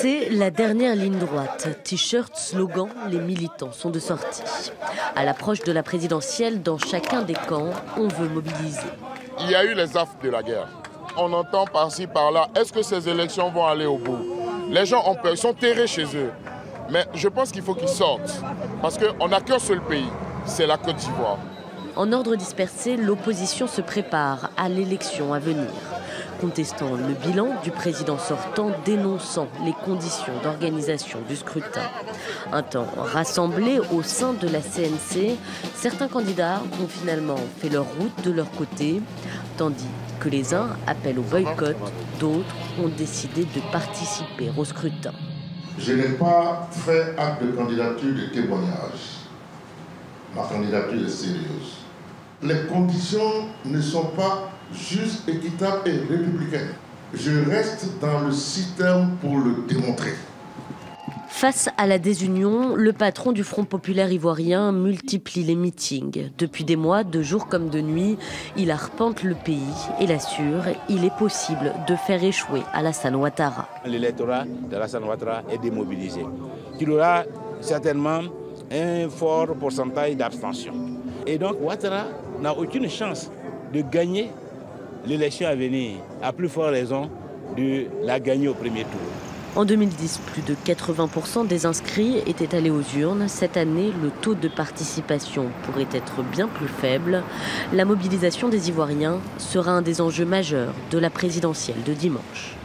C'est la dernière ligne droite. T-shirt, slogan, les militants sont de sortie. À l'approche de la présidentielle, dans chacun des camps, on veut mobiliser. Il y a eu les affres de la guerre. On entend par-ci, par-là, est-ce que ces élections vont aller au bout? Les gens ont peur, ils sont terrés chez eux. Mais je pense qu'il faut qu'ils sortent. Parce qu'on n'a qu'un seul pays, c'est la Côte d'Ivoire. En ordre dispersé, l'opposition se prépare à l'élection à venir, contestant le bilan du président sortant, dénonçant les conditions d'organisation du scrutin. Un temps rassemblés au sein de la CNC, certains candidats ont finalement fait leur route de leur côté, tandis que les uns appellent au boycott, d'autres ont décidé de participer au scrutin. Je n'ai pas fait acte de candidature de témoignage. Ma candidature est sérieuse. Les conditions ne sont pas justes, équitables et républicaines. Je reste dans le système pour le démontrer. Face à la désunion, le patron du Front populaire ivoirien multiplie les meetings. Depuis des mois, de jour comme de nuit, il arpente le pays et l'assure, il est possible de faire échouer Alassane Ouattara. L'électorat d'Alassane Ouattara est démobilisé. Il aura certainement un fort pourcentage d'abstention. Et donc Ouattara n'a aucune chance de gagner l'élection à venir, à plus forte raison de la gagner au premier tour. En 2010, plus de 80% des inscrits étaient allés aux urnes. Cette année, le taux de participation pourrait être bien plus faible. La mobilisation des Ivoiriens sera un des enjeux majeurs de la présidentielle de dimanche.